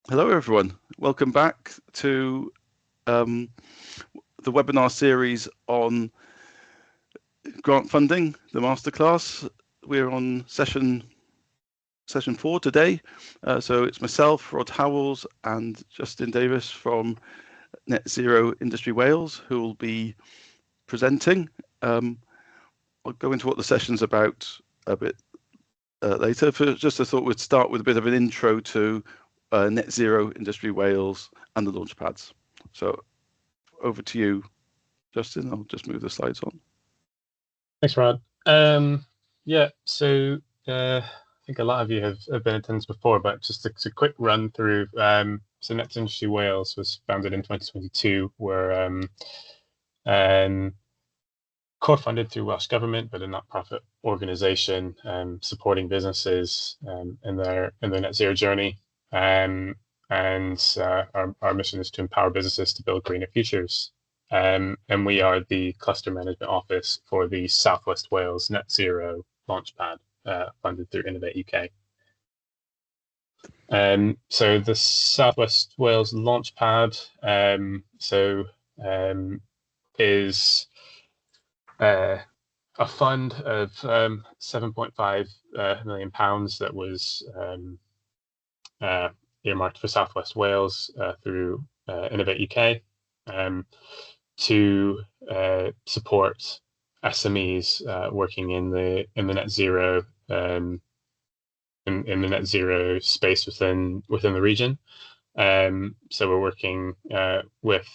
Hello, everyone. Welcome back to the webinar series on grant funding, the Masterclass. We're on session 4 today. So it's myself, Rod Howells, and Justin Davis from Net Zero Industry Wales who will be presenting. I'll go into what the session's about a bit later. Just I thought we'd start with a bit of an intro to Net Zero Industry Wales and the launchpads. So over to you, Justin. I'll just move the slides on. Thanks, Rod. So I think a lot of you have been in attendance before, but just a quick run through. So Net Zero Industry Wales was founded in 2022. We're co-funded through Welsh Government, but a not-profit organisation supporting businesses in their net zero journey. And our mission is to empower businesses to build greener futures. And we are the cluster management office for the South West Wales Net Zero Launchpad, funded through Innovate UK. So the South West Wales Launchpad is a fund of £7.5 million that was earmarked for South West Wales through Innovate UK to support SMEs working in the net zero in the net zero space within the region. So we're working with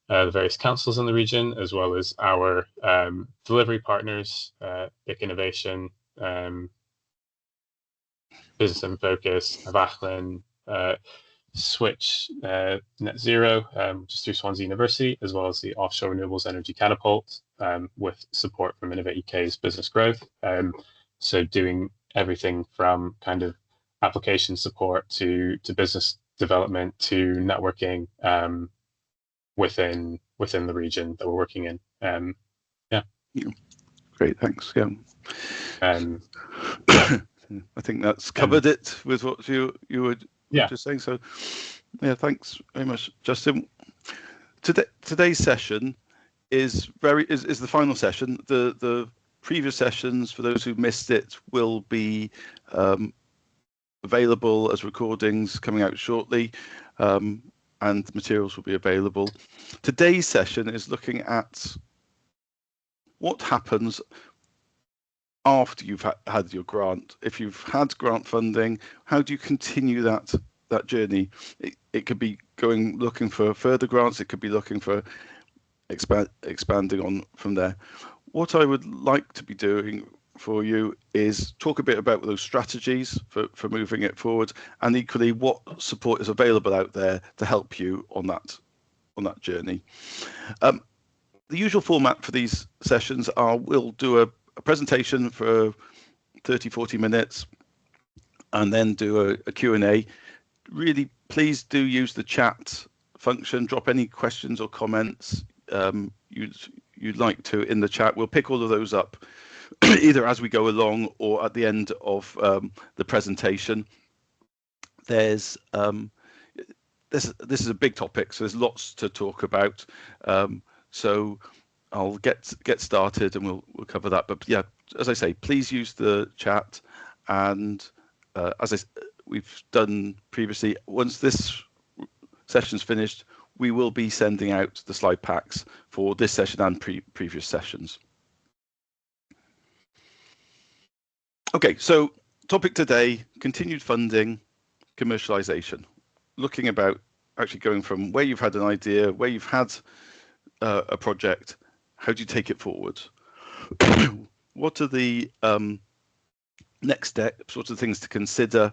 the various councils in the region, as well as our delivery partners, BIC Innovation, Business in Focus, Avachlin, Switch Net Zero, which is through Swansea University, as well as the Offshore Renewables Energy Catapult, with support from Innovate UK's business growth. So doing everything from kind of application support to business development to networking within the region that we're working in. Great, thanks. I think that's covered it with what you were just saying. So thanks very much, Justin. Today's session is the final session. The previous sessions, for those who missed it, will be available as recordings coming out shortly. And materials will be available. Today's session is looking at what happens after you've had your grant. If you've had grant funding, how do you continue that journey? It could be looking for further grants. It could be looking for expanding on from there. What I would like to be doing for you is talk a bit about those strategies for moving it forward, and equally what support is available out there to help you on that journey. The usual format for these sessions are we'll do a presentation for 30-40 minutes and then do a Q&A. Really, please do use the chat function. Drop any questions or comments you'd like to in the chat. We'll pick all of those up either as we go along or at the end of the presentation. This is a big topic, so there's lots to talk about. So I'll get started and we'll cover that. But yeah, as I say, please use the chat, and we've done previously, once this session's finished, we will be sending out the slide packs for this session and previous sessions. Okay, so topic today, continued funding, commercialisation. Looking about actually going from where you've had an idea, where you've had a project, how do you take it forward? What are the next steps? What are the things to consider?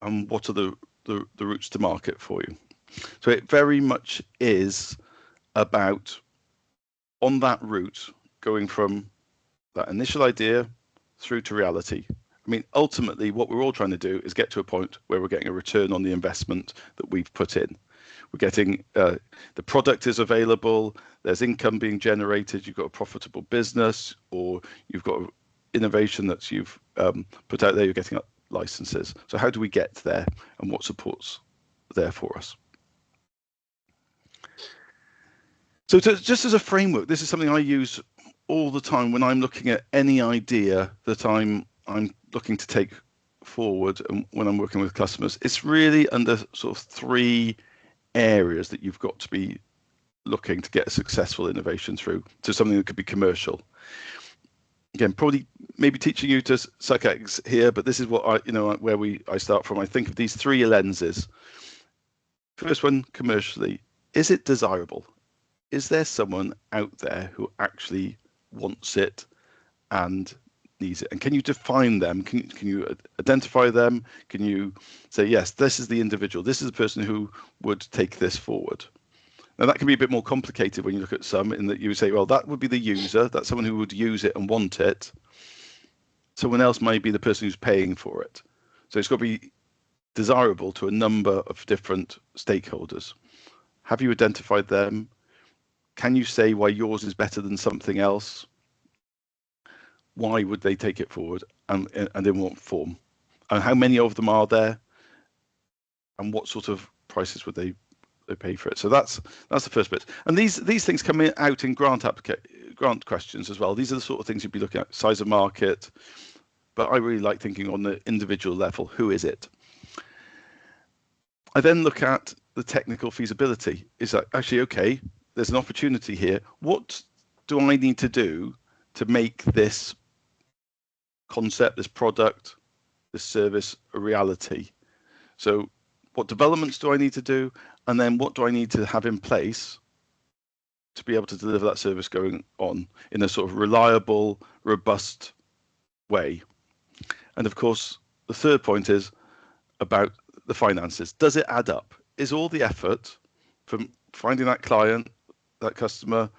And what are the routes to market for you? So it very much is about, on that route, going from that initial idea through to reality. I mean, ultimately, what we're all trying to do is get to a point where we're getting a return on the investment that we've put in. We're getting the product is available, there's income being generated, you've got a profitable business, or you've got innovation that you've put out there, you're getting licenses. So how do we get there, and what support's there for us? So just as a framework, this is something I use all the time when I'm looking at any idea that I'm looking to take forward, and when I'm working with customers. It's really under sort of 3 areas that you've got to be looking to get a successful innovation through to something that could be commercial. Again, probably maybe teaching you to suck eggs here, but this is what I start from. I think of these 3 lenses. First one, commercially, is it desirable? Is there someone out there who actually wants it and needs it? And can you define them? Can you identify them? Can you say, yes, this is the individual, this is the person who would take this forward? Now, that can be a bit more complicated when you look at some, in that you say, well, that would be the user, that's someone who would use it and want it. Someone else might be the person who's paying for it. So it's got to be desirable to a number of different stakeholders. Have you identified them? Can you say why yours is better than something else? Why would they take it forward, and in what form? And how many of them are there? And what sort of prices would they pay for it? So that's the first bit. And these things come out in grant questions as well. These are the sort of things you'd be looking at: size of market. But I really like thinking on the individual level. Who is it? I then look at the technical feasibility. Is that actually okay? There's an opportunity here. What do I need to do to make this concept, this product, this service a reality? So what developments do I need to do? And then what do I need to have in place to be able to deliver that service going on in a sort of reliable, robust way? And of course, the third point is about the finances. Does it add up? Is all the effort from finding that client, that customer,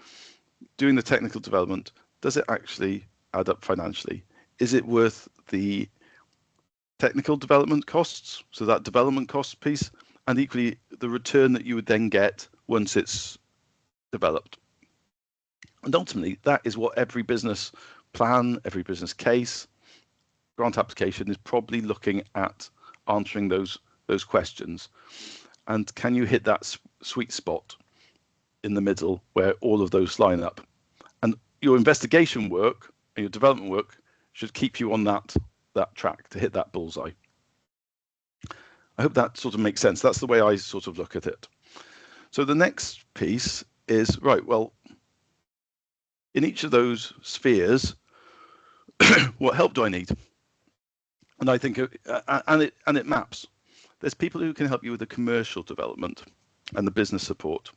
doing the technical development, does it actually add up financially? Is it worth the technical development costs, so that development cost piece, and equally the return that you would then get once it's developed? And ultimately, that is what every business plan, every business case, grant application is probably looking at, answering those questions. And can you hit that sweet spot in the middle where all of those line up? And your investigation work and your development work should keep you on that track to hit that bullseye. I hope that sort of makes sense. That's the way I sort of look at it. So the next piece is, right, well, in each of those spheres, what help do I need? And I think, and it maps. There's people who can help you with the commercial development and the business support.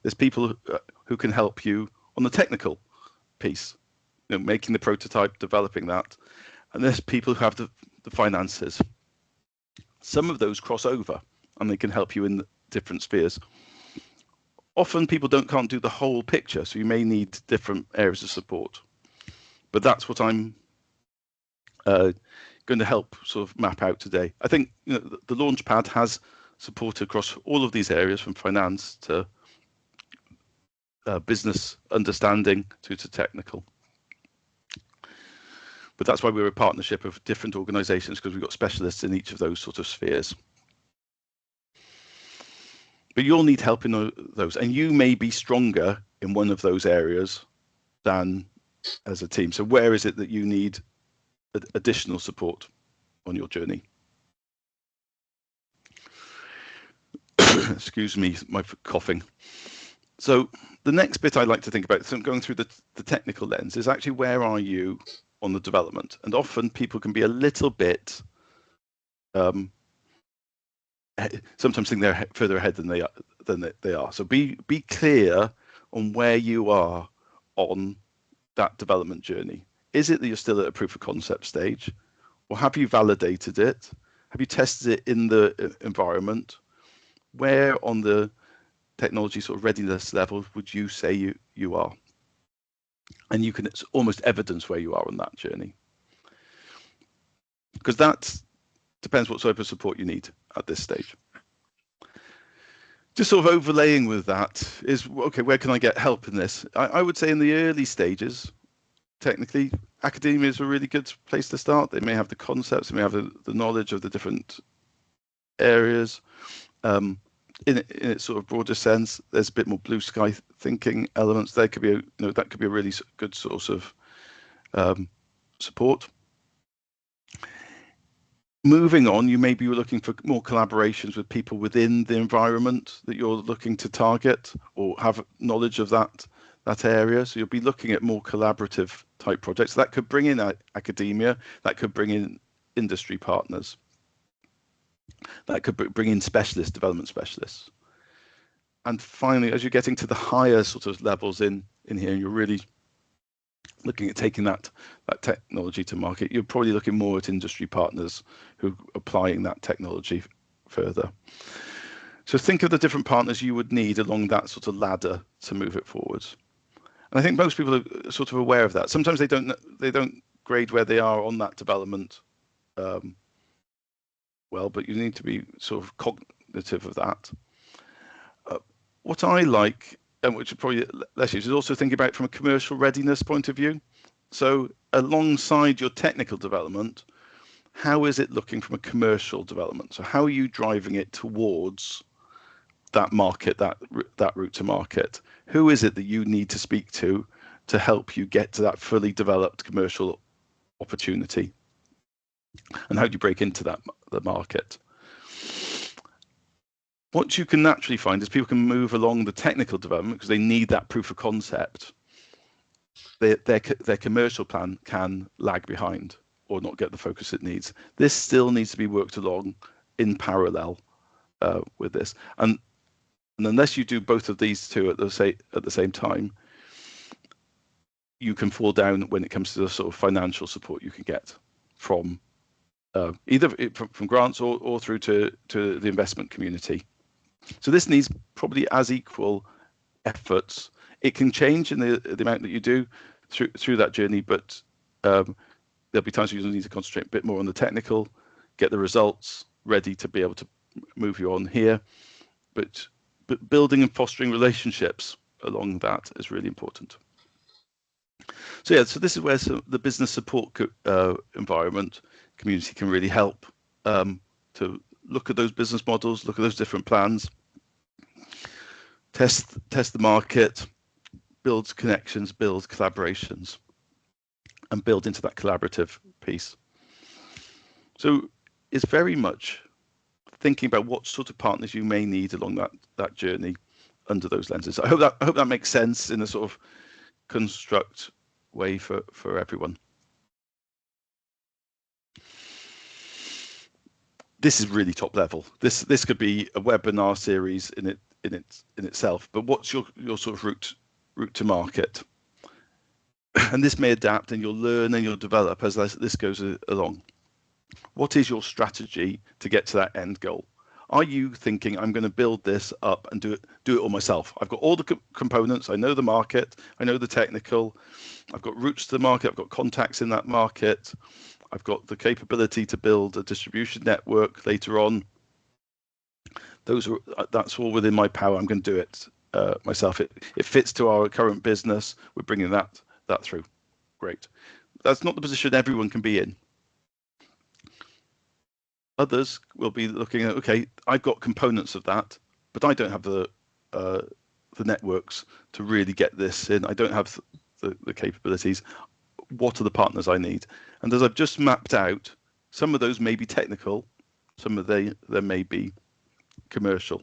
There's people who can help you on the technical piece, making the prototype, developing that. And there's people who have the finances. Some of those cross over and they can help you in different spheres. Often people can't do the whole picture, so you may need different areas of support. But that's what I'm going to help sort of map out today. I think the Launchpad has support across all of these areas, from finance to business understanding to technical. But that's why we're a partnership of different organizations, because we've got specialists in each of those sort of spheres. But you'll need help in those, and you may be stronger in one of those areas than as a team. So where is it that you need additional support on your journey? Excuse me, my coughing. So the next bit I like to think about, so I'm going through the technical lens, is actually where are you on the development? And often people can be a little bit, sometimes think they're further ahead than they are. So be clear on where you are on that development journey. Is it that you're still at a proof of concept stage, or have you validated it? Have you tested it in the environment? Where on the technology sort of readiness level would you say you are? And you can almost evidence where you are on that journey, because that depends what type of support you need at this stage. Just sort of overlaying with that is, okay, where can I get help in this? I would say in the early stages, technically, academia is a really good place to start. They may have the concepts, they may have the knowledge of the different areas. In its sort of broader sense, there's a bit more blue sky thinking elements. There could be that could be a really good source of support. Moving on, you may be looking for more collaborations with people within the environment that you're looking to target or have knowledge of that area. So you'll be looking at more collaborative type projects. That could bring in academia, that could bring in industry partners, that could bring in development specialists. And finally, as you're getting to the higher sort of levels in here, you're really looking at taking that technology to market. You're probably looking more at industry partners who are applying that technology further. So think of the different partners you would need along that sort of ladder to move it forwards. And I think most people are sort of aware of that. Sometimes they don't grade where they are on that development well, but you need to be sort of cognitive of that. What I like, and which is probably less used, is also thinking about it from a commercial readiness point of view. So alongside your technical development, how is it looking from a commercial development? So how are you driving it towards that market, that route to market? Who is it that you need to speak to help you get to that fully developed commercial opportunity? And how do you break into the market? What you can naturally find is people can move along the technical development because they need that proof of concept. Their commercial plan can lag behind or not get the focus it needs. This still needs to be worked along in parallel with this. And unless you do both of these two at the same time, you can fall down when it comes to the sort of financial support you can get from either from grants or through to the investment community. So this needs probably as equal efforts. It can change in the amount that you do through that journey, but there'll be times where you need to concentrate a bit more on the technical, get the results ready to be able to move you on here. But building and fostering relationships along that is really important. So yeah, so this is where the business support environment community can really help to look at those business models, look at those different plans, test the market, build connections, build collaborations, and build into that collaborative piece. So it's very much thinking about what sort of partners you may need along that journey under those lenses. I hope that makes sense in a sort of construct way for everyone. This is really top level. This could be a webinar series in itself. But what's your sort of route to market? And this may adapt, and you'll learn and you'll develop as this goes along. What is your strategy to get to that end goal? Are you thinking, I'm going to build this up and do it all myself? I've got all the components. I know the market. I know the technical. I've got routes to the market. I've got contacts in that market. I've got the capability to build a distribution network later on. That's all within my power. I'm going to do it myself. It fits to our current business. We're bringing that through. Great. That's not the position everyone can be in. Others will be looking at, okay, I've got components of that, but I don't have the networks to really get this in. I don't have the capabilities. What are the partners I need? And as I've just mapped out, some of those may be technical, some of them may be commercial.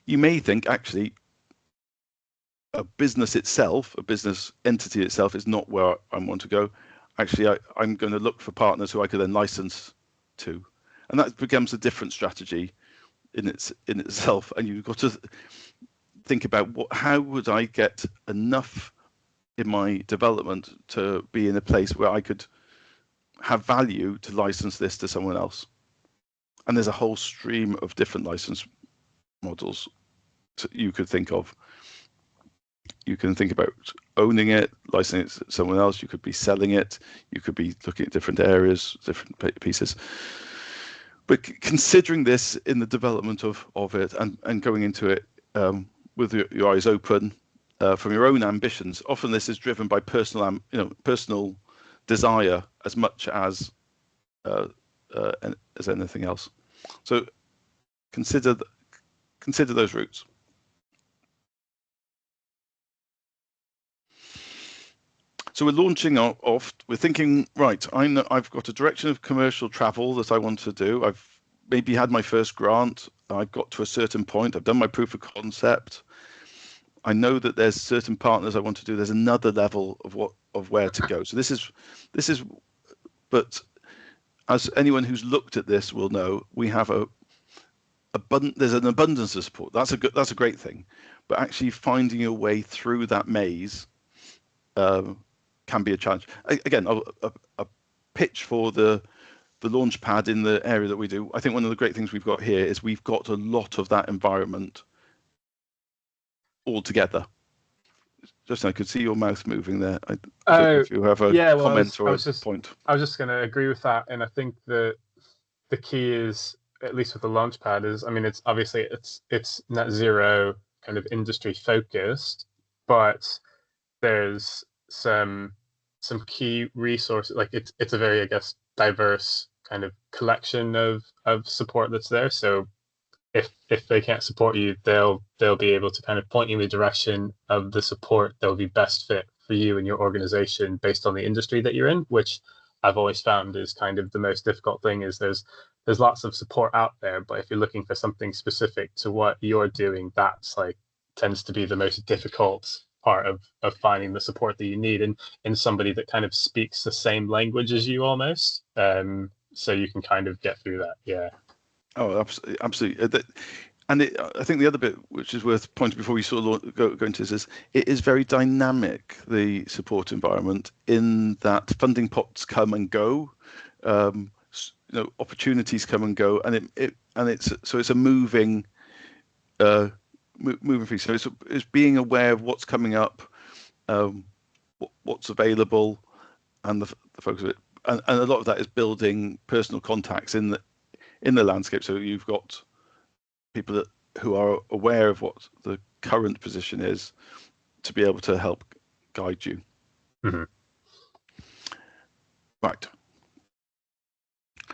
You may think, actually, a business entity itself is not where I want to go. Actually, I'm going to look for partners who I could then license to. And that becomes a different strategy in itself. And you've got to think about how would I get enough in my development to be in a place where I could have value to license this to someone else. And there's a whole stream of different license models you could think of. You can think about owning it, licensing it to someone else. You could be selling it. You could be looking at different areas, different pieces. But considering this in the development of it and going into it with your eyes open, from your own ambitions. Often this is driven by personal desire as much as anything else. So consider those routes. So we're launching off. We're thinking, right, I've got a direction of commercial travel that I want to do. I've maybe had my first grant. I've got to a certain point. I've done my proof of concept. I know that there's certain partners I want to do. There's another level of where to go. So this is, but as anyone who's looked at this will know, we have there's an abundance of support. That's a great thing, but actually finding your way through that maze can be a challenge. Again, a pitch for the launch pad in the area that we do. I think one of the great things we've got here is we've got a lot of that environment all together. Justin, I could see your mouth moving there. I don't know if you have a comment or a point. I was just going to agree with that, and I think that the key is, at least with the Launchpad, is, I mean, it's obviously it's net zero kind of industry focused, but there's some key resources. Like it's a very, I guess, diverse kind of collection of support that's there. So if they can't support you, they'll be able to kind of point you in the direction of the support that will be best fit for you and your organization based on the industry that you're in, which I've always found is kind of the most difficult thing. Is there's lots of support out there, but if you're looking for something specific to what you're doing, that's like tends to be the most difficult part of finding the support that you need in somebody that kind of speaks the same language as you almost, so you can kind of get through that. Yeah. Oh, absolutely. And I think the other bit which is worth pointing before we sort of go into this is it is very dynamic, the support environment, in that funding pots come and go, opportunities come and go, and it's a moving piece. So it's being aware of what's coming up, what's available, and the focus of it, and a lot of that is building personal contacts in the landscape. So you've got people who are aware of what the current position is to be able to help guide you. Mm-hmm. Right.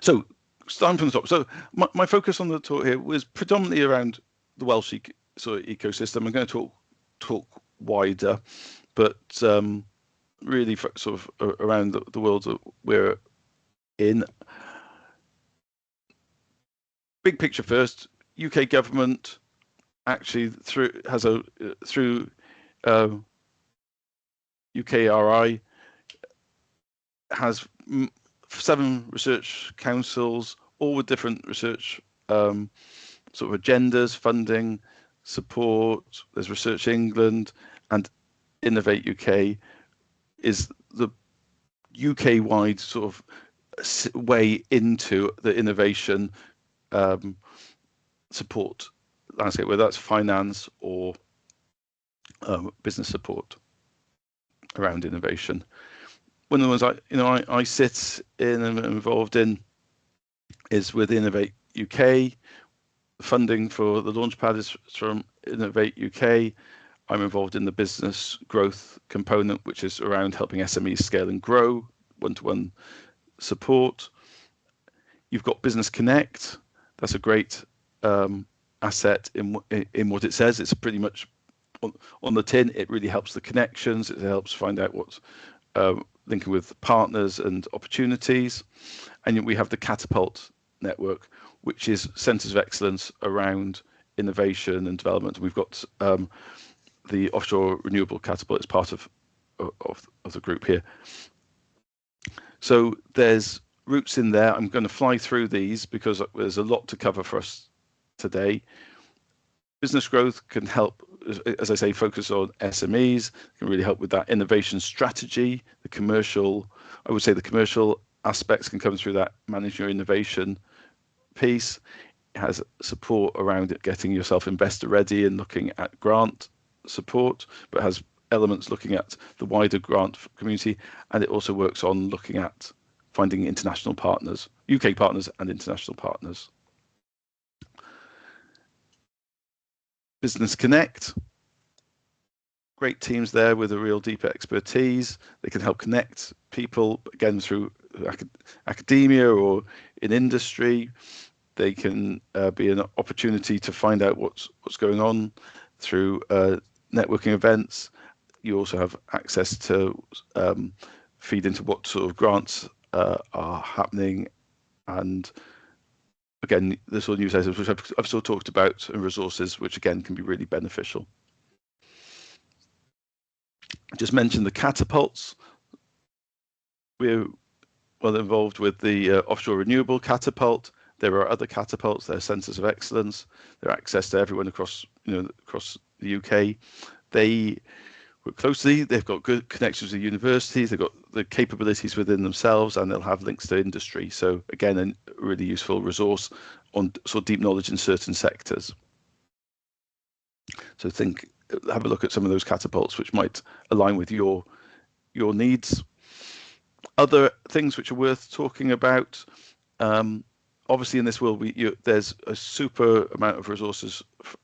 So starting from the top. So my focus on the talk here was predominantly around the Welsh sort of ecosystem. I'm going to talk wider, but really sort of around the world that we're in. Big picture first. UK government actually through UKRI has 7 research councils, all with different research sort of agendas, funding, support. There's Research England, and Innovate UK is the UK-wide sort of way into the innovation support landscape, whether that's finance or business support around innovation. One of the ones I sit in and am involved in is with Innovate UK. Funding for the Launchpad is from Innovate UK. I'm involved in the business growth component, which is around helping SMEs scale and grow, one-to-one support. You've got Business Connect. That's a great asset in what it says. It's pretty much on the tin. It really helps the connections. It helps find out what's linking with partners and opportunities. And we have the Catapult network, which is centres of excellence around innovation and development. We've got the offshore renewable Catapult as part of the group here. So there's routes in there. I'm going to fly through these because there's a lot to cover for us today. Business growth can help, as I say, focus on SMEs, can really help with that innovation strategy. The commercial aspects can come through that manage your innovation piece. It has support around it, getting yourself investor ready and looking at grant support, but has elements looking at the wider grant community, and it also works on looking at finding international partners, UK partners and international partners. Business Connect great teams there with a real deep expertise. They can help connect people, again, through academia or in industry. They can be an opportunity to find out what's going on through networking events. You also have access to feed into what sort of grants are happening, and again, the sort of newsletters which I've sort of talked about, and resources which again can be really beneficial. I just mentioned the catapults. We're well involved with the offshore renewable catapult. There are other catapults. There are centres of excellence. They're access to everyone across across the UK. They work closely. They've got good connections with universities. They've got the capabilities within themselves, and they'll have links to industry. So again, a really useful resource on sort of deep knowledge in certain sectors. So have a look at some of those catapults which might align with your needs. Other things which are worth talking about. Obviously, in this world, there's a super amount of resources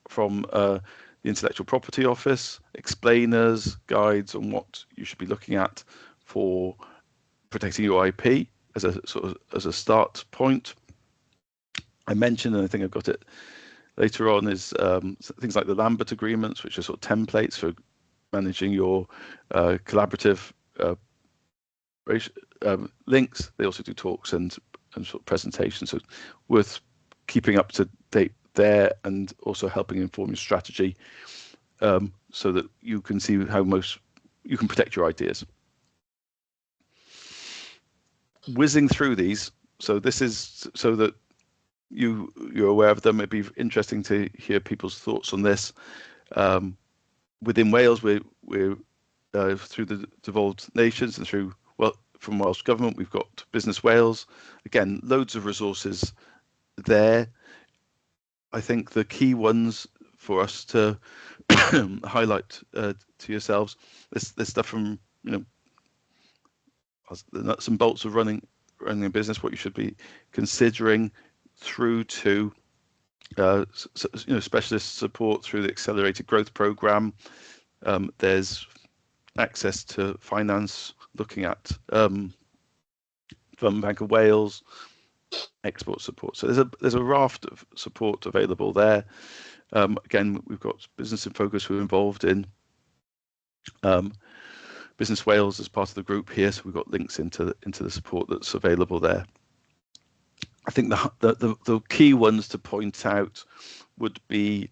from the Intellectual Property Office, explainers, guides on what you should be looking at for protecting your IP as a start point. I mentioned, and I think I've got it later on, is things like the Lambert agreements, which are sort of templates for managing your collaborative links. They also do talks and sort of presentations, so worth keeping up to date there, and also helping inform your strategy so that you can see how you can protect your ideas. Whizzing through these, so this is so that you're aware of them. It'd be interesting to hear people's thoughts on this. Within Wales, we're through the devolved nations and from Welsh Government, we've got Business Wales. Again, loads of resources there. I think the key ones for us to highlight to yourselves, there's stuff from the nuts and bolts of running a business, what you should be considering, through to specialist support through the Accelerated Growth Programme. There's access to finance, looking at Fund Bank of Wales, export support. So there's a raft of support available there. Again, we've got Business in Focus who are involved in Business Wales as part of the group here, so we've got links into the support that's available there. I think the key ones to point out would be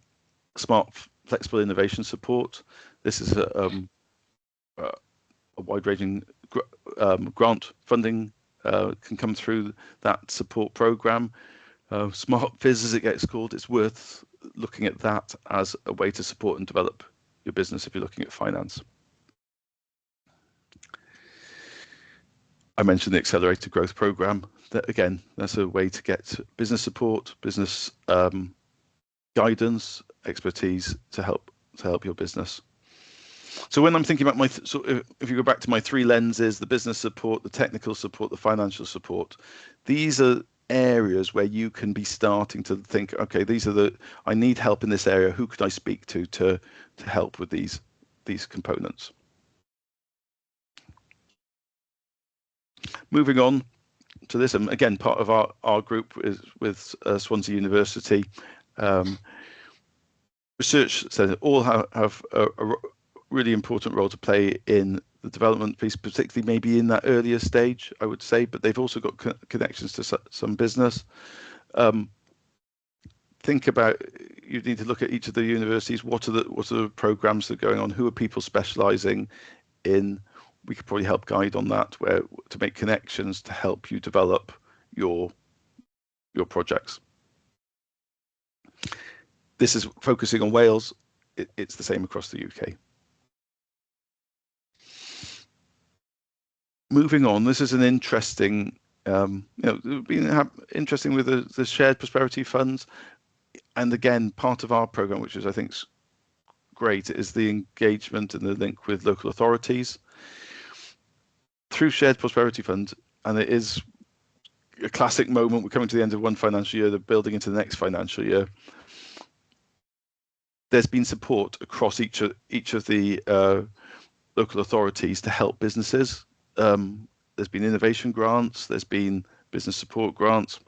smart, flexible innovation support. This is a wide-ranging grant funding can come through that support program. Smart Fizz, as it gets called, it's worth looking at that as a way to support and develop your business if you're looking at finance. I mentioned the Accelerated Growth Programme. That, again, that's a way to get business support, business guidance, expertise to help your business. So when I'm thinking about if you go back to my three lenses, the business support, the technical support, the financial support, these are areas where you can be starting to think, okay, I need help in this area. Who could I speak to help with these components? Moving on to this, and again, part of our group is with Swansea University. Research says that all have a really important role to play in the development piece, particularly maybe in that earlier stage, I would say, but they've also got connections to some business. Think about, you need to look at each of the universities. What are the programs that are going on? Who are people specializing in? We could probably help guide on that, where to make connections to help you develop your projects. This is focusing on Wales. It's the same across the UK. Moving on, this is an interesting, been interesting with the shared prosperity funds, and again, part of our program, which is I think great, is the engagement and the link with local authorities through shared prosperity fund, and it is a classic moment. We're coming to the end of one financial year, they're building into the next financial year. there's been support across each of the local authorities to help businesses. There's been innovation grants, there's been business support grants,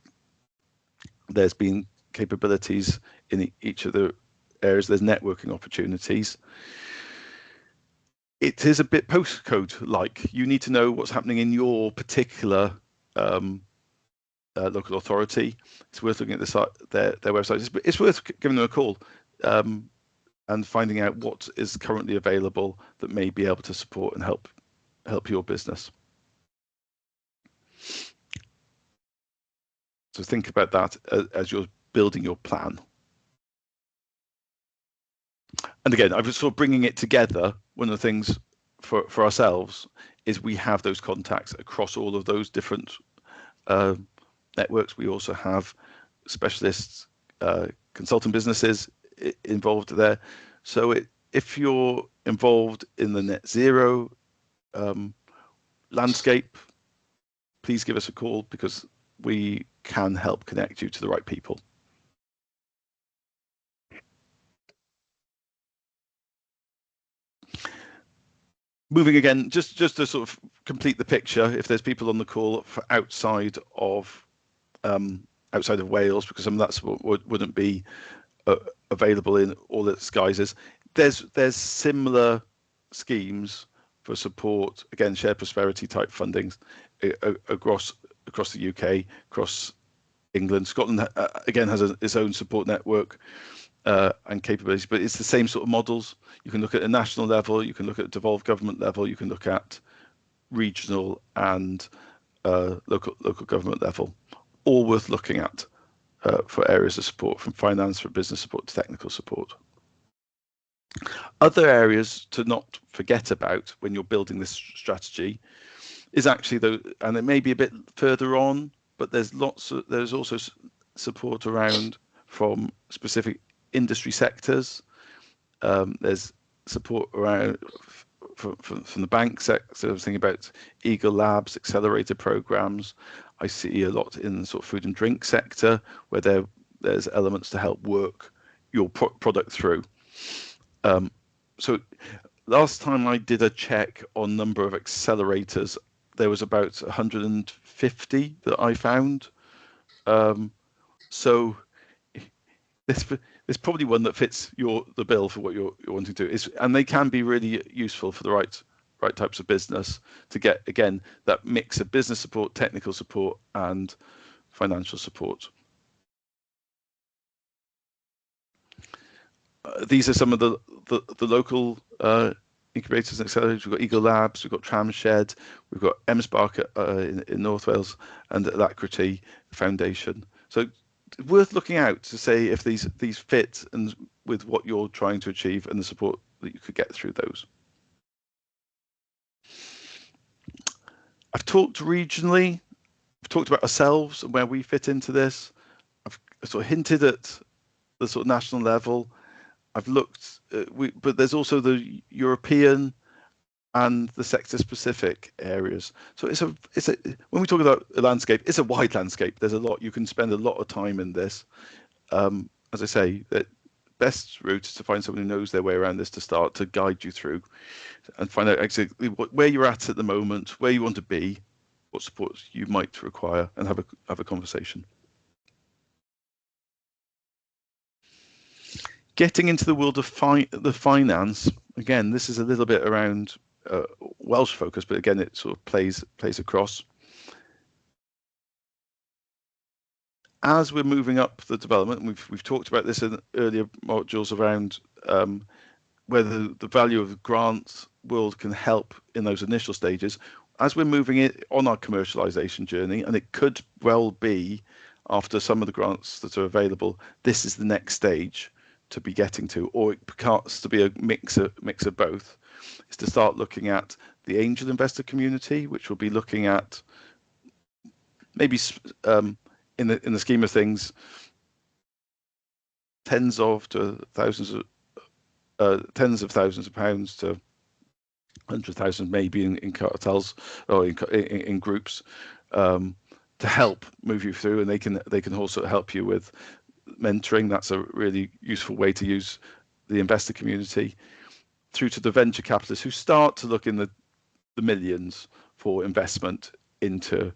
there's been capabilities in each of the areas, there's networking opportunities. It is a bit postcode like. You need to know what's happening in your particular local authority. It's worth looking at their website. It's worth giving them a call and finding out what is currently available that may be able to support and help your business. So think about that as you're building your plan. And again, I was sort of bringing it together. One of the things for ourselves is we have those contacts across all of those different networks. We also have specialists, consultant businesses involved there. So if you're involved in the net zero landscape, please give us a call, because we can help connect you to the right people. Moving again, just to sort of complete the picture, if there's people on the call for outside of Wales, because some of that wouldn't be available in all its guises, there's similar schemes for support, again, shared prosperity type fundings across the UK, across England. Scotland again has its own support network and capabilities, but it's the same sort of models. You can look at a national level, you can look at a devolved government level, you can look at regional and local government level, all worth looking at for areas of support, from finance, for business support to technical support. Other areas to not forget about when you're building this strategy is actually, and it may be a bit further on, but there's also support around from specific industry sectors. There's support around from the bank sector. I was thinking about Eagle Labs, accelerator programs. I see a lot in the sort of food and drink sector, where there's elements to help work your product through. So last time I did a check on number of accelerators, there was about 150 that I found. So there's probably one that fits the bill for what you're wanting to do. And they can be really useful for the right types of business to get, again, that mix of business support, technical support, and financial support. These are some of the local incubators and accelerators. We've got Eagle Labs, we've got Tramshed, we've got MSpark in North Wales, and Alacrity Foundation. So it's worth looking out to say if these fit and with what you're trying to achieve and the support that you could get through those. I've talked regionally, I've talked about ourselves and where we fit into this. I've sort of hinted at the sort of national level. I've looked, but there's also the European and the sector-specific areas. So it's a when we talk about a landscape, it's a wide landscape. There's a lot. You can spend a lot of time in this. As I say, the best route is to find someone who knows their way around this to start to guide you through, and find out exactly where you're at the moment, where you want to be, what supports you might require, and have a conversation. Getting into the world of the finance, again, this is a little bit around Welsh focus, but again, it sort of plays across. As we're moving up the development, and we've talked about this in earlier modules around whether the value of the grants world can help in those initial stages. As we're moving it on our commercialisation journey, and it could well be after some of the grants that are available, this is the next stage to be getting to, or it has to be a mix of both, is to start looking at the angel investor community, which will be looking at maybe in the scheme of things, tens of thousands of pounds to 100,000 maybe in cartels or in groups, to help move you through, and they can also help you with mentoring. That's a really useful way to use the investor community, through to the venture capitalists who start to look in the millions for investment into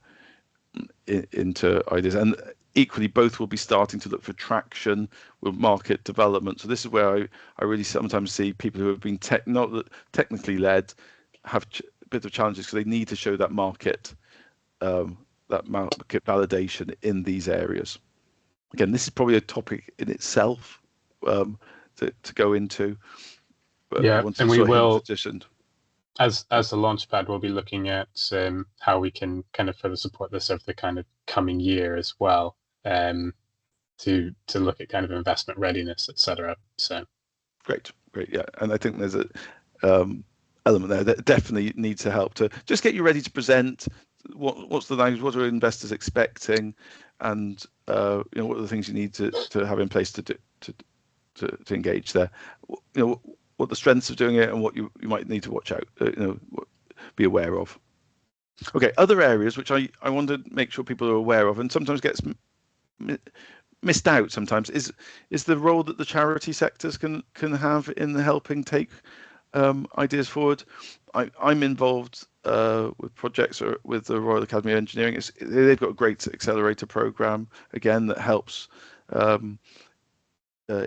ideas. And equally, both will be starting to look for traction with market development. So this is where I really sometimes see people who have been technically led have a bit of challenges because they need to show that market validation in these areas. Again, this is probably a topic in itself to go into, but I want to and we sort of will, hint addition. As the Launchpad, we'll be looking at how we can kind of further support this over the kind of coming year as well, to look at kind of investment readiness, etc. So great, yeah, and I think there's a element there that definitely needs to help to just get you ready to present. What's the language? What are investors expecting? And what are the things you need to have in place to engage there? What the strengths of doing it and what you might need to watch out, be aware of. Okay, other areas which I want to make sure people are aware of and sometimes gets missed out sometimes is the role that the charity sectors can have in helping take ideas forward. I'm involved with projects with the Royal Academy of Engineering. They've got a great accelerator program again that helps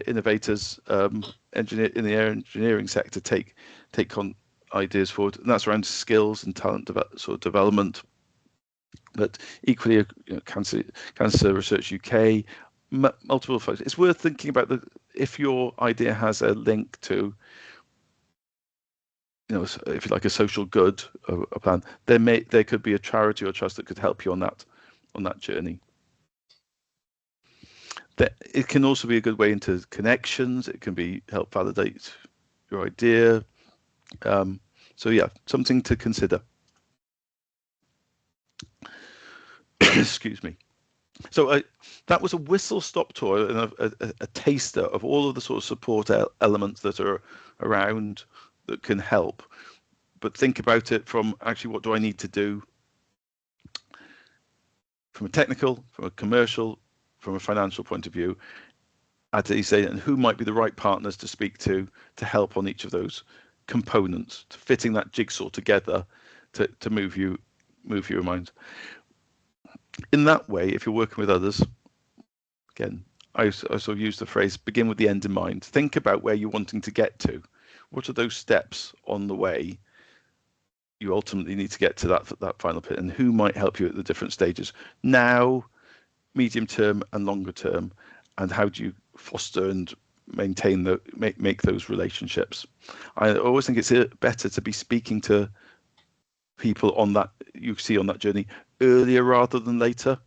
innovators in the engineering sector take ideas forward, and that's around skills and talent development. But equally, Cancer Research UK, multiple folks. It's worth thinking about if your idea has a link to, if you like, a social good, a plan. There could be a charity or trust that could help you on that journey. That it can also be a good way into connections. It can help validate your idea. So yeah, something to consider. Excuse me. So that was a whistle-stop tour and a taster of all of the sort of support elements that are around that can help. But think about it from actually, what do I need to do from a technical, from a commercial, from a financial point of view, as you say, and who might be the right partners to speak to help on each of those components, to fitting that jigsaw together to move your mind. In that way, if you're working with others, again, I sort of use the phrase, begin with the end in mind. Think about where you're wanting to get to. What are those steps on the way you ultimately need to get to that final bit, and who might help you at the different stages now, medium term and longer term, and how do you foster and maintain make those relationships? I always think it's better to be speaking to people on that journey earlier rather than later.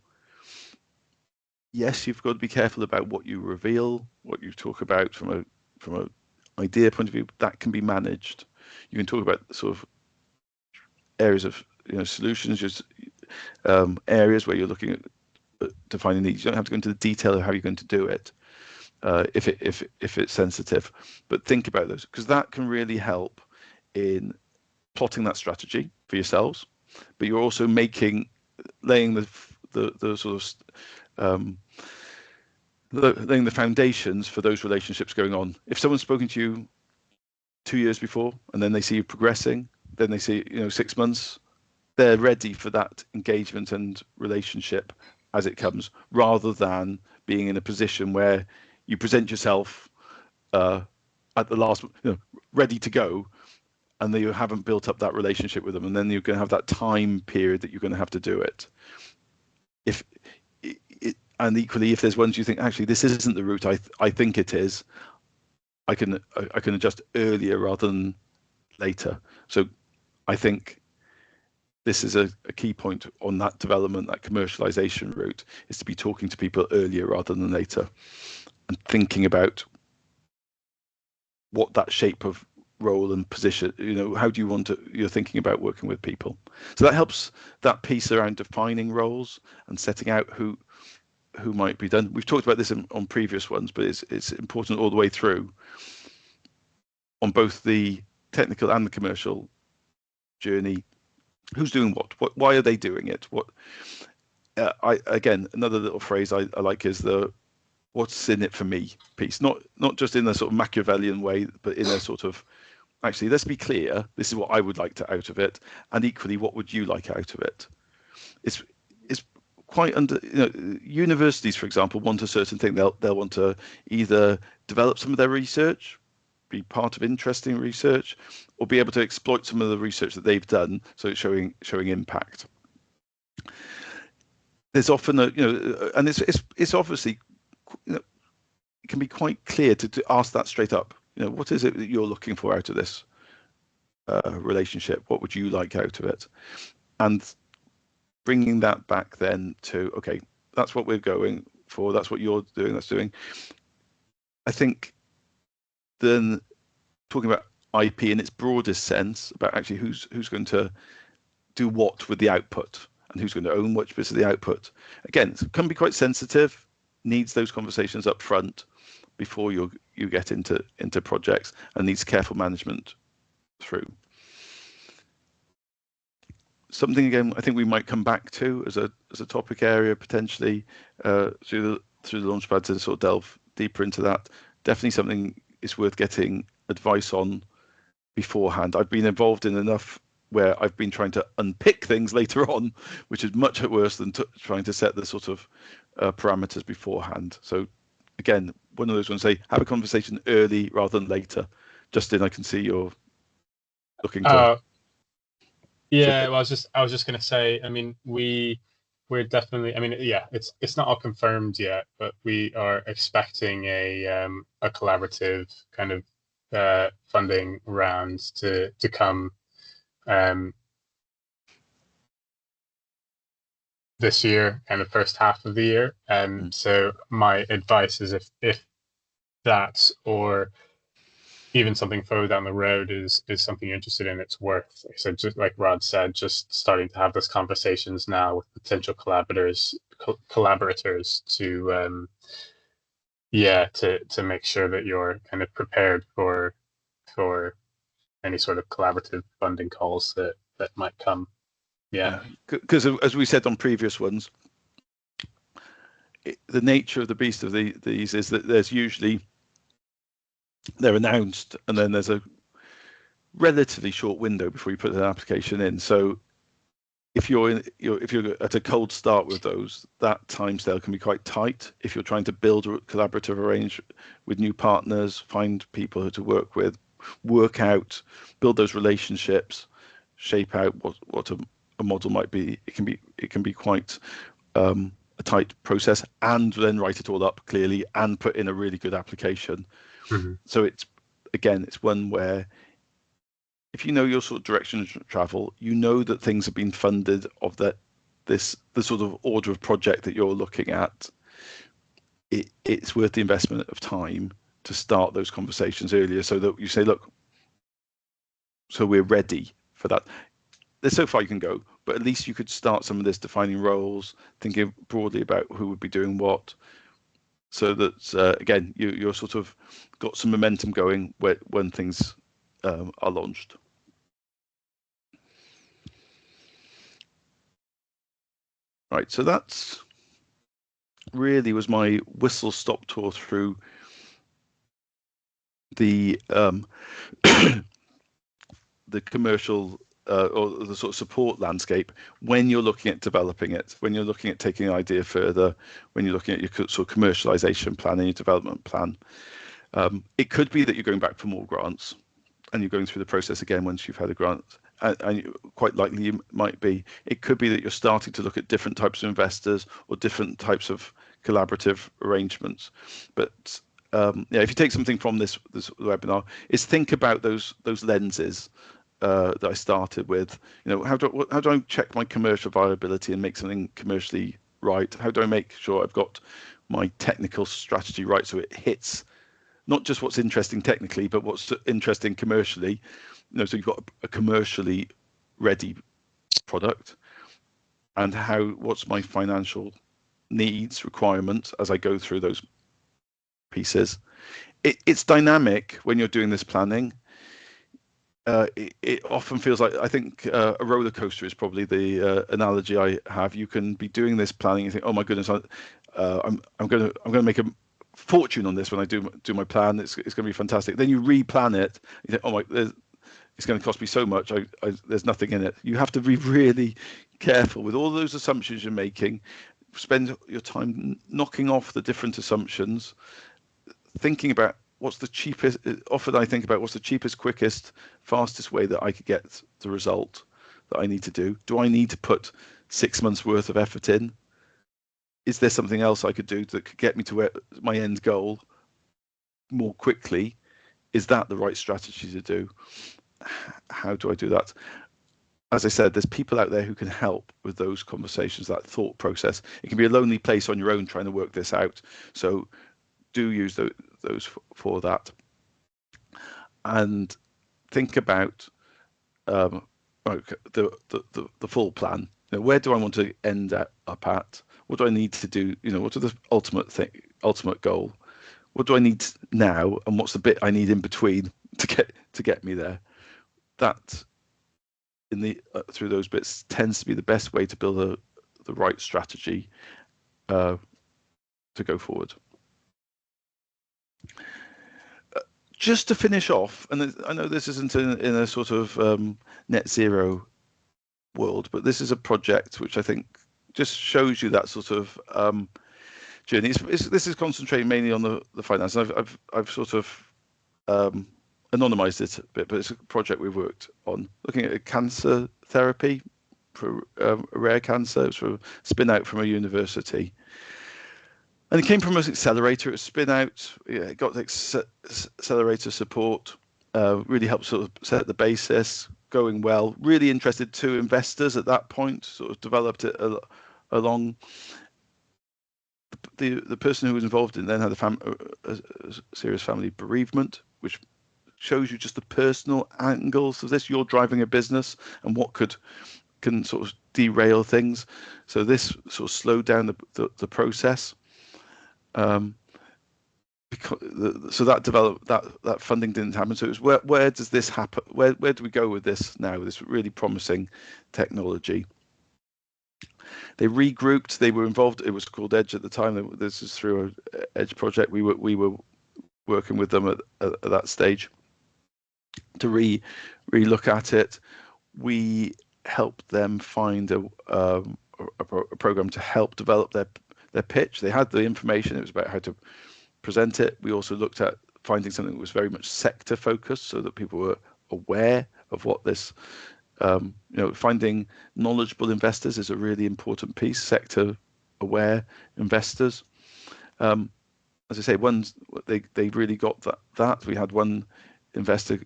Yes, you've got to be careful about what you reveal, what you talk about from a idea point of view. That can be managed. You can talk about sort of areas of solutions, just areas where you're looking at defining needs. You don't have to go into the detail of how you're going to do it if it's sensitive, but think about those, because that can really help in plotting that strategy for yourselves. But you're also laying the sort of laying the foundations for those relationships going on. If someone's spoken to you 2 years before and then they see you progressing, then they see 6 months, they're ready for that engagement and relationship as it comes, rather than being in a position where you present yourself at the last, ready to go, and then you haven't built up that relationship with them, and then you're going to have that time period that you're going to have to do it. And equally, if there's ones you think, actually, this isn't the route I think it is, I can adjust earlier rather than later. So I think this is a key point on that development, that commercialization route, is to be talking to people earlier rather than later, and thinking about what that shape of role and position, how do you want to, you're thinking about working with people. So that helps that piece around defining roles and setting out who might be done. We've talked about this on previous ones, but it's important all the way through on both the technical and the commercial journey. Who's doing what? Why are they doing it? Again, another little phrase I like is what's in it for me piece, not just in a sort of Machiavellian way, but in a sort of, actually, let's be clear, this is what I would like to out of it, and equally, what would you like out of it? It's quite under, universities, for example, want a certain thing. They'll want to either develop some of their research, be part of interesting research, or be able to exploit some of the research that they've done, so it's showing impact. There's often and it's obviously, it can be quite clear to ask that straight up. What is it that you're looking for out of this relationship? What would you like out of it? And bringing that back then to, okay, that's what we're going for. That's what you're doing. That's doing. I think then talking about IP in its broadest sense, about actually who's going to do what with the output and who's going to own which bits of the output. Again, it can be quite sensitive, needs those conversations up front before you get into projects, and needs careful management through. Something, again, I think we might come back to as a topic area potentially through the Launchpad to sort of delve deeper into that. Definitely something is worth getting advice on beforehand. I've been involved in enough where I've been trying to unpick things later on, which is much worse than trying to set the sort of parameters beforehand. So again, one of those ones, say, have a conversation early rather than later. Justin, I can see you're looking to. Yeah, well, I was just going to say, I mean, we're definitely, I mean, yeah, it's not all confirmed yet, but we are expecting a collaborative kind of funding round to come this year, kind of first half of the year. So my advice is if that, or even something further down the road is something you're interested in, it's worth, like I said, just like Rod said, just starting to have those conversations now with potential collaborators to to make sure that you're kind of prepared for any sort of collaborative funding calls that might come. Yeah, because as we said on previous ones, the nature of the beast of these is that there's usually, they're announced and then there's a relatively short window before you put an application in. So if you're at a cold start with those, that timescale can be quite tight. If you're trying to build a collaborative arrangement with new partners, find people to work with, work out, build those relationships, shape out what a model might be, it can be quite a tight process, and then write it all up clearly and put in a really good application. So it's one where if you know your sort of direction of travel, you know that things have been funded of the sort of order of project that you're looking at. It's worth the investment of time to start those conversations earlier, so that you say, look, so we're ready for that. There's so far you can go, but at least you could start some of this defining roles, thinking broadly about who would be doing what, so that again you're sort of got some momentum going when things are launched. Right, so that's really was my whistle-stop tour through the the commercial or the sort of support landscape when you're looking at developing it, when you're looking at taking an idea further, when you're looking at your sort of commercialization plan and your development plan. It could be that you're going back for more grants and you're going through the process again once you've had a grant, and quite likely you might be. It could be that you're starting to look at different types of investors or different types of collaborative arrangements. But yeah, if you take something from this webinar, is think about those lenses that I started with. How do I check my commercial viability and make something commercially right? How do I make sure I've got my technical strategy right, so it hits not just what's interesting technically, but what's interesting commercially? So you've got a commercially ready product, and what's my financial needs, requirements as I go through those pieces. It's dynamic when you're doing this planning. It often feels like, I think a roller coaster is probably the analogy I have. You can be doing this planning and think, oh my goodness, I'm going to make a fortune on this when I do my plan. It's going to be fantastic. Then you replan it. You think, oh my, it's going to cost me so much. There's nothing in it. You have to be really careful with all those assumptions you're making. Spend your time knocking off the different assumptions, thinking about what's the cheapest. Often I think about what's the cheapest, quickest, fastest way that I could get the result that I need to do. Do I need to put 6 months worth of effort in? Is there something else I could do that could get me to my end goal more quickly? Is that the right strategy to do? How do I do that? As I said, there's people out there who can help with those conversations, that thought process. It can be a lonely place on your own trying to work this out. So do use those for that. And think about the full plan. Where do I want to end up at? What do I need to do? What are the ultimate goal? What do I need now? And what's the bit I need in between to get me there? That through those bits tends to be the best way to build the right strategy to go forward. Just to finish off, and I know this isn't in a sort of net zero world, but this is a project which I think just shows you that sort of journey. This is concentrating mainly on the finance. I've sort of anonymized it a bit, but it's a project we've worked on looking at a cancer therapy for a rare cancer. It's a spin out from a university. And it came from an accelerator. It was spin out. It got accelerator support. Really helped sort of set the basis. Going well. Really interested to investors at that point. Sort of developed it along. The person who was involved in then had a serious family bereavement, which shows you just the personal angles of this. You're driving a business, and what can sort of derail things. So this sort of slowed down the process. So that funding didn't happen. So it was where does this happen? Where do we go with this now? This really promising technology. They regrouped. They were involved. It was called Edge at the time. This is through an Edge project. We were working with them at that stage to re-look at it. We helped them find a program to help develop their pitch. They had the information. It was about how to present it. We also looked at finding something that was very much sector focused, so that people were aware of what this. Finding knowledgeable investors is a really important piece. Sector aware investors. As I say, they really got that. We had one investor,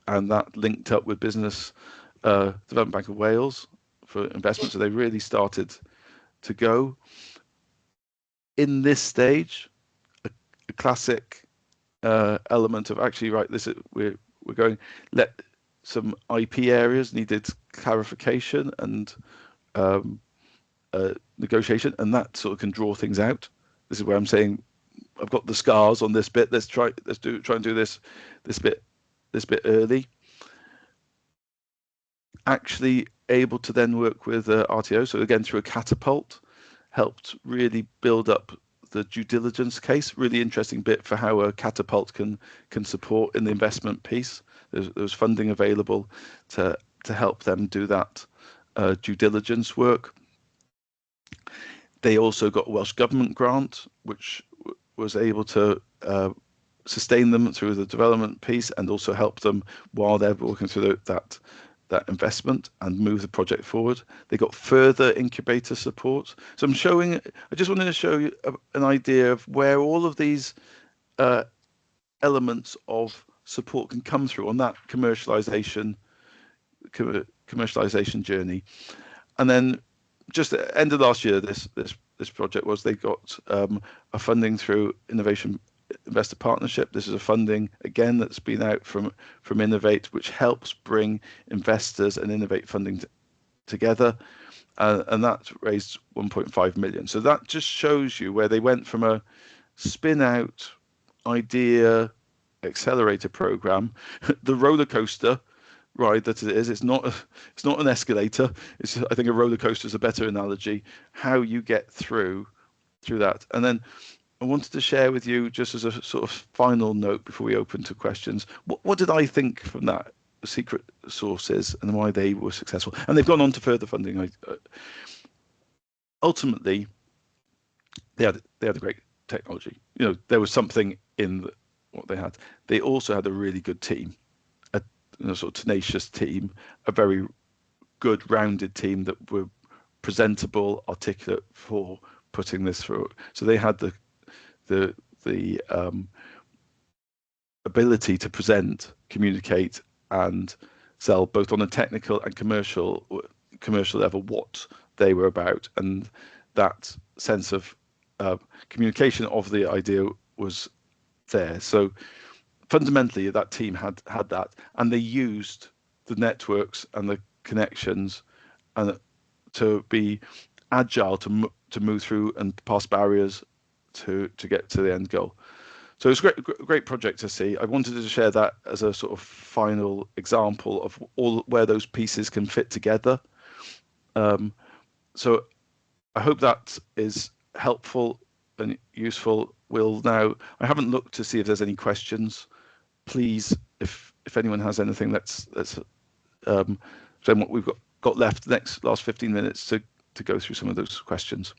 and that linked up with Business Development Bank of Wales for investment. So they really started to go. In this stage, a classic element of actually, right, we're going, some IP areas needed clarification and negotiation, and that sort of can draw things out. This is where I'm saying I've got the scars on this bit. Let's try and do this bit early. Actually able to then work with RTO. So again, through a catapult, helped really build up the due diligence case. Really interesting bit for how a catapult can support in the investment piece. There was funding available to help them do that due diligence work. They also got a Welsh Government grant, which was able to sustain them through the development piece and also help them while they're working through that investment and move the project forward. They got further incubator support. So I just wanted to show you an idea of where all of these elements of support can come through on that commercialization journey. And then just at the end of last year, this project they got a funding through Innovation Investor Partnership. This is a funding again that's been out from Innovate, which helps bring investors and Innovate funding together, and that raised 1.5 million. So that just shows you where they went from a spin out idea accelerator program, the roller coaster ride that it is. It's not an escalator. I think a roller coaster is a better analogy. How you get through that, and then I wanted to share with you, just as a sort of final note before we open to questions, what did I think from that secret sources and why they were successful? And they've gone on to further funding. Ultimately, they had a great technology. You know, there was something in what they had. They also had a really good team, a sort of tenacious team, a very good rounded team that were presentable, articulate for putting this through. So they had the ability to present, communicate, and sell both on a technical and commercial level what they were about, and that sense of communication of the idea was there. So fundamentally, that team had that, and they used the networks and the connections and to be agile to move through and pass barriers to get to the end goal. So it's a great project to see. I wanted to share that as a sort of final example of all where those pieces can fit together. So I hope that is helpful and useful. I haven't looked to see if there's any questions. Please, if anyone has anything, let's then what we've got left the last 15 minutes to go through some of those questions.